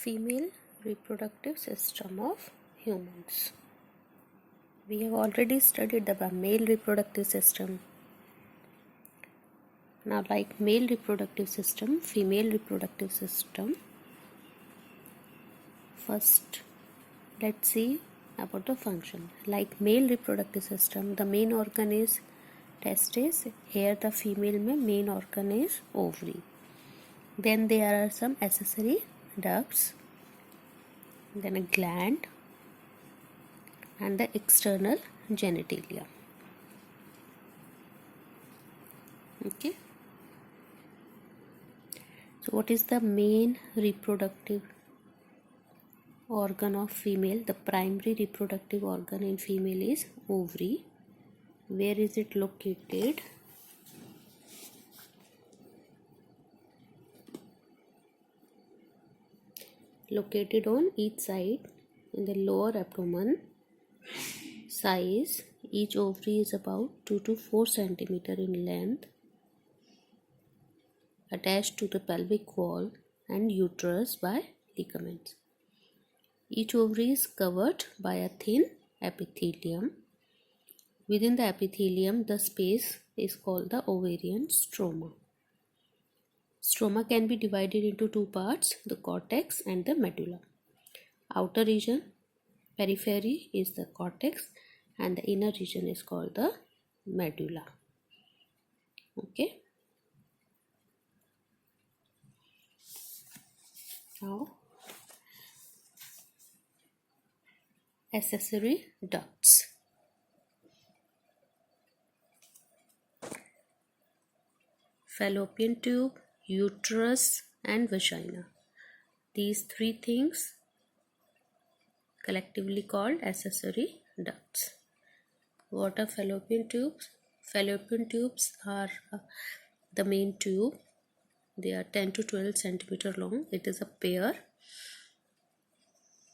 female reproductive system of humans. We have already studied the male reproductive system. Now, like male reproductive system, female reproductive system. First, let's see about the function. Like male reproductive system, the main organ is testes. Here the female main organ is ovary. Then there are some accessory ducts, then a gland, and the external genitalia. Okay. So what is the main reproductive organ of female? The primary reproductive organ in female is ovary. Where is it located? Located on each side in the lower abdomen. Size: each ovary is about 2 to 4 centimeter in length, attached to the pelvic wall and uterus by ligaments. Each ovary is covered by a thin epithelium. Within the epithelium, the space is called the ovarian stroma. Stroma can be divided into two parts, the cortex and the medulla. Outer region, periphery, is the cortex, and the inner region is called the medulla. Okay. Now, accessory ducts. Fallopian tube, uterus, and vagina. These three things collectively called accessory ducts. What are fallopian tubes? Fallopian tubes are the main tube. They are 10 to 12 centimeter long. It is a pair.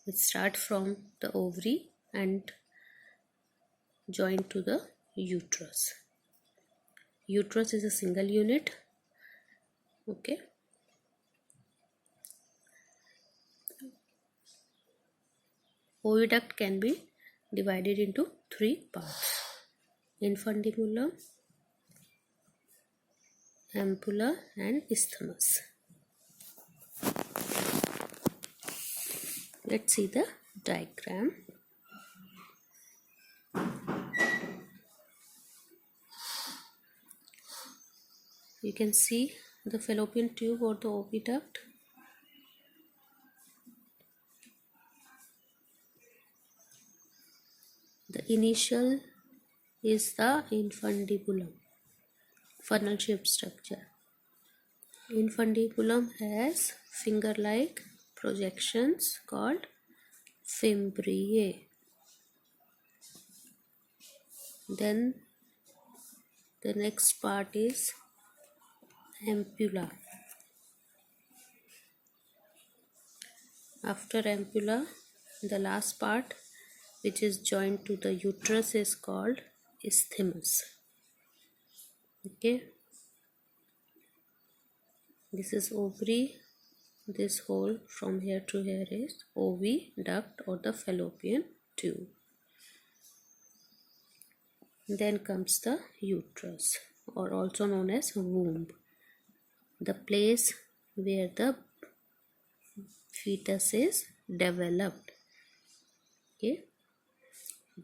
It starts from the ovary and join to the uterus. Uterus is a single unit. Okay. Oviduct can be divided into three parts: infundibulum, ampulla, and isthmus. Let's see the diagram. You can see the fallopian tube or the oviduct. The initial is the infundibulum, funnel-shaped structure. Infundibulum has finger-like projections called fimbriae. Then the next part is ampulla. After ampulla, the last part, which is joined to the uterus, is called isthmus. Okay. This is ovary. This hole from here to here is oviduct or the fallopian tube. Then comes the uterus, or also known as womb, the place where the fetus is developed. Okay.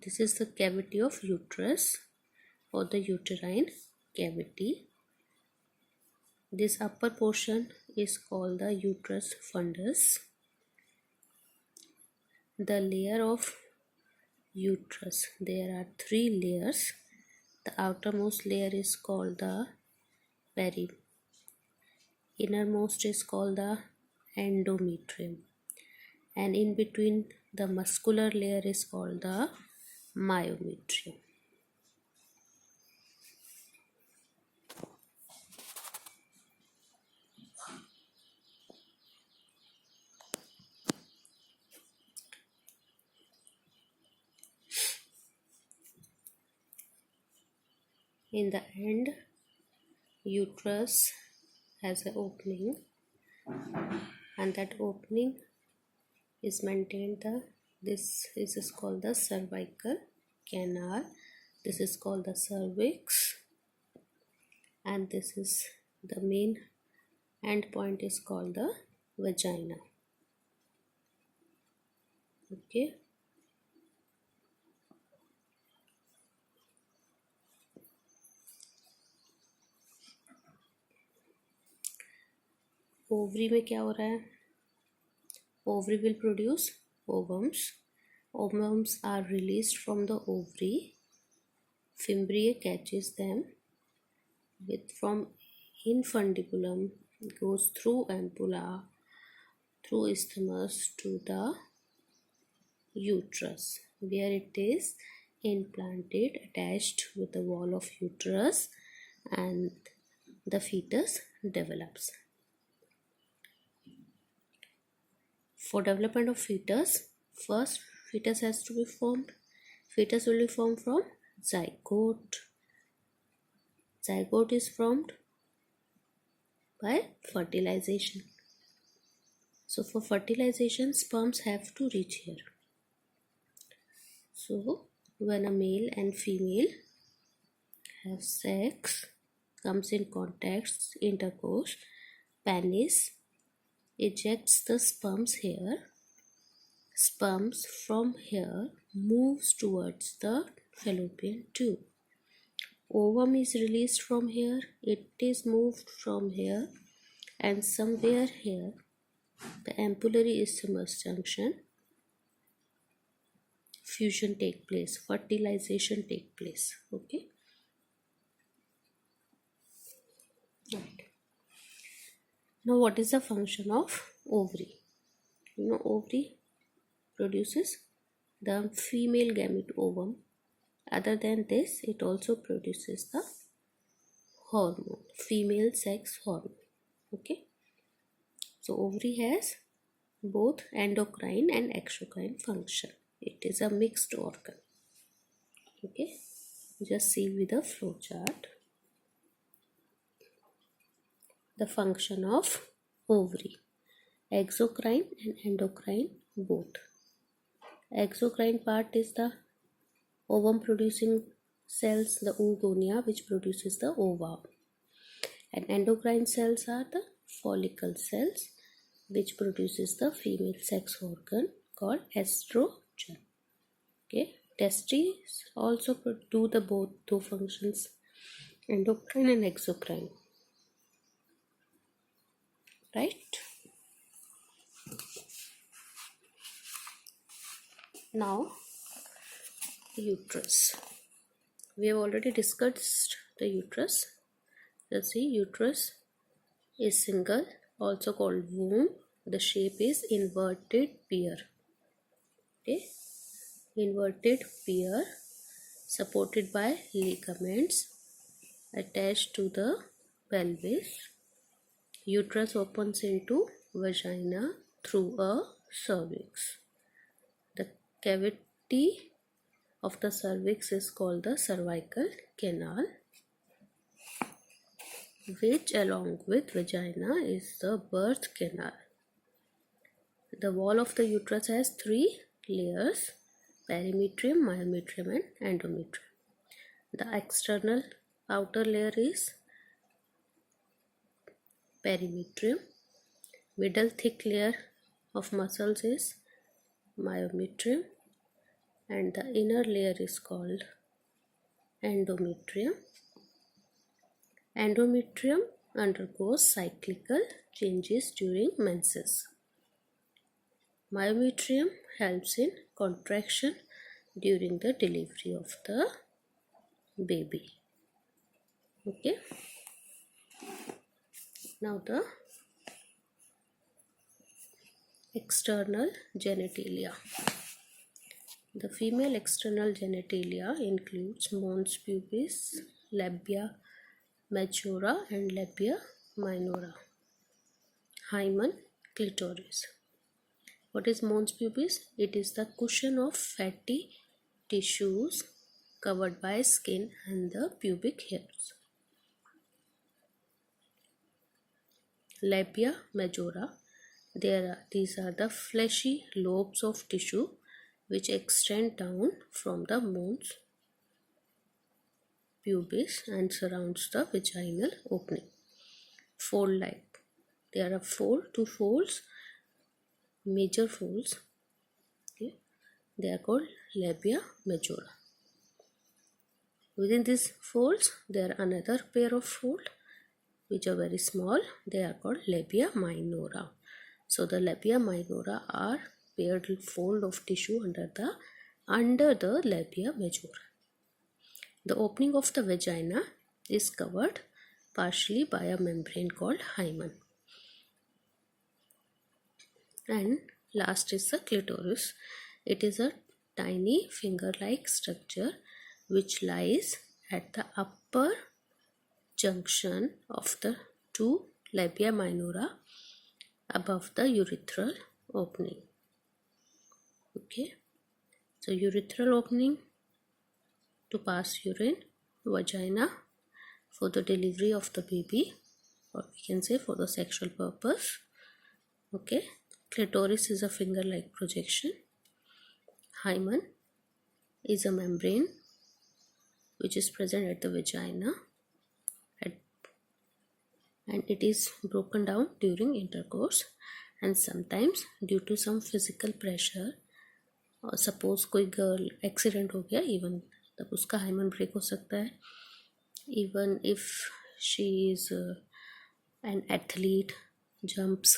This is the cavity of uterus or the uterine cavity. This upper portion is called the uterus fundus. The layer of uterus, there are three layers. The outermost layer is called the innermost is called the endometrium, and in between the muscular layer is called the myometrium. In the end, uterus has an opening, and that opening is maintained. This is called the cervical canal. This is called the cervix, and this is the main end point is called the vagina. Okay. Ovary में क्या हो रहा है? Ovary will produce ovums. Ovums are released from the ovary. Fimbriae catches them from infundibulum, goes through ampulla, through isthmus to the uterus, where it is implanted, attached with the wall of uterus, and the fetus develops. For development of fetus, first fetus has to be formed. Fetus will be formed from zygote. Zygote is formed by fertilization. So for fertilization, sperms have to reach here. So when a male and female have sex, comes in contact, intercourse, penis ejects the sperms here. Sperms from here moves towards the fallopian tube. Ovum is released from here. It is moved from here, and somewhere here, the ampullary isthmus junction, fusion take place, fertilization take place. Okay. Right. Now, what is the function of ovary? Ovary produces the female gamete ovum. Other than this, it also produces the hormone, female sex hormone. Okay. So ovary has both endocrine and exocrine function. It is a mixed organ. Okay. Just see with the flow chart the function of ovary. Exocrine and endocrine both. Exocrine part is the ovum producing cells, the oogonia, which produces the ova. And endocrine cells are the follicle cells, which produces the female sex organ called estrogen. Okay. Testes also do the both two functions, endocrine and exocrine. Right? Now, uterus. We have already discussed the uterus. Let's see, uterus is single, also called womb. The shape is inverted pear. Okay, inverted pear, supported by ligaments attached to the pelvis. Uterus opens into vagina through a cervix. The cavity of the cervix is called the cervical canal, which along with vagina is the birth canal. The wall of the uterus has three layers: perimetrium, myometrium and endometrium. The external outer layer is perimetrium. Middle thick layer of muscles is myometrium, and the inner layer is called endometrium. Endometrium undergoes cyclical changes during menses. Myometrium helps in contraction during the delivery of the baby. Okay. Now the external genitalia. The female external genitalia includes mons pubis, labia majora and labia minora. Hymen, clitoris. What is mons pubis? It is the cushion of fatty tissues covered by skin and the pubic hairs. Labia majora these are the fleshy lobes of tissue which extend down from the mons pubis and surrounds the vaginal opening. Fold like. There are two folds, major folds. Okay. They are called labia majora. Within these folds, there are another pair of folds which are very small. They are called labia minora. So the labia minora are paired fold of tissue under the labia majora. The opening of the vagina is covered partially by a membrane called hymen. And last is the clitoris. It is a tiny finger-like structure which lies at the upper junction of the two labia minora above the urethral opening. Okay, so urethral opening to pass urine, vagina for the delivery of the baby, or we can say for the sexual purpose. Okay, clitoris is a finger-like projection. Hymen is a membrane which is present at the vagina and it is broken down during intercourse, and sometimes due to some physical pressure, और suppose कोई girl accident हो गया even तब उसका hymen break हो सकता है. Even if she is an athlete, jumps,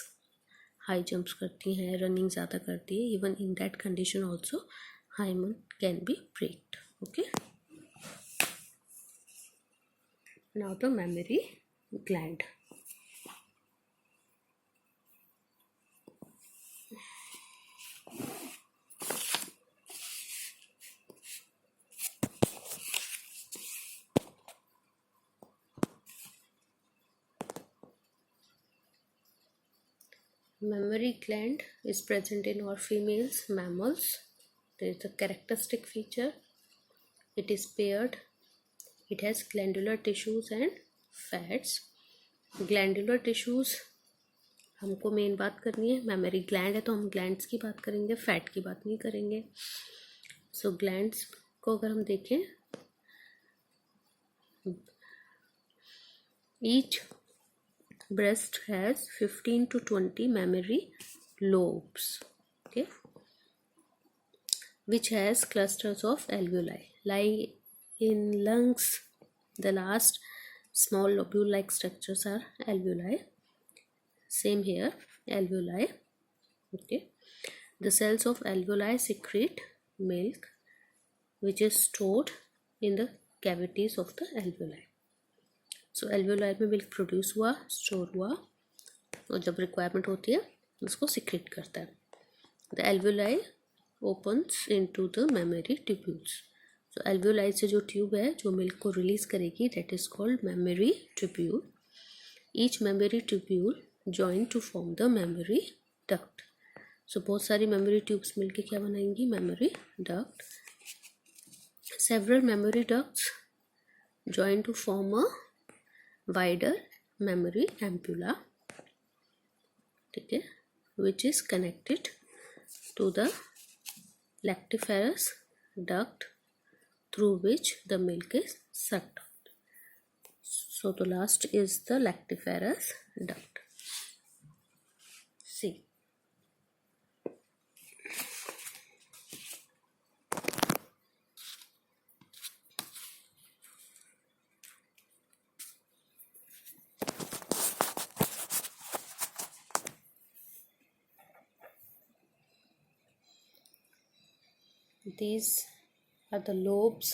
high jumps करती हैं, रनिंग ज़्यादा करती है, even in that condition also hymen can be breaked. Okay, now the mammary gland. Mammary gland is present in all females, mammals. There is a characteristic feature. It is paired. It has glandular tissues and fats. Glandular tissues हमको main बात करनी है. Memory gland है तो हम glands की बात करेंगे, फैट की बात नहीं करेंगे. सो ग्लैंड्स को अगर हम देखें, each breast has 15 to 20 mammary lobes, okay, which has clusters of alveoli. Like in lungs, the last small lobule-like structures are alveoli. Same here, alveoli. Okay, the cells of alveoli secrete milk, which is stored in the cavities of the alveoli. So alveoli में milk produce हुआ, store हुआ, और जब requirement होती है उसको secrete करता है. The alveoli opens into the mammary tubules. So alveoli से जो ट्यूब है जो मिल्क को रिलीज करेगी, that is called mammary tubule. Each mammary tubule join to form the mammary duct. So बहुत सारी मेमोरी ट्यूब्स मिलके क्या बनाएंगी, mammary duct. Several mammary ducts join to form a wider memory ampulla, ठीक है, which is connected to the lactiferous duct through which the milk is sucked out. So the last is the lactiferous duct. See, these are the lobes.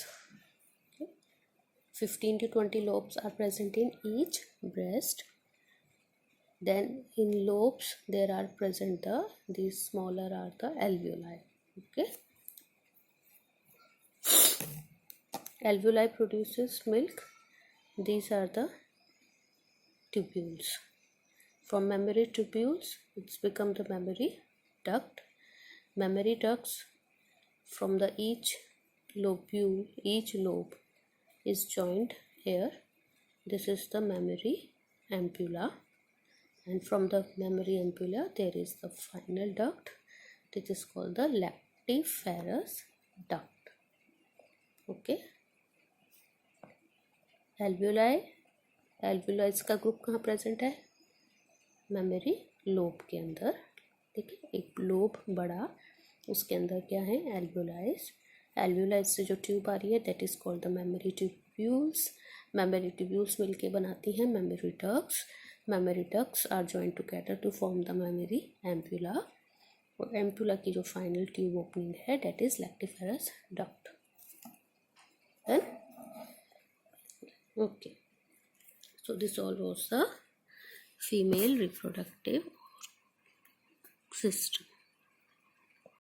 15 to 20 lobes are present in each breast. Then in lobes there are present these smaller are the alveoli. Okay, alveoli produces milk. These are the tubules. From memory tubules it's become the memory duct. Memory ducts from the each lobe is joined here. This is the memory ampulla. and from the mammary ampulla there is the final duct. This is called the lactiferous duct. Okay. Alveoli इसका group कहाँ present है? Memory lobe के अंदर. ठीक है, एक lobe बड़ा, उसके अंदर क्या है? एल्व्यूलाइज से जो ट्यूब आ रही है that is called the mammary tubules. Mammary tubules मिलके बनाती हैं mammary ducts. Mammary ducts are joined together to form the mammary ampulla. और एम्पुला की जो फाइनल ट्यूब ओपनिंग है that is lactiferous duct. Okay, so this all was the female reproductive system.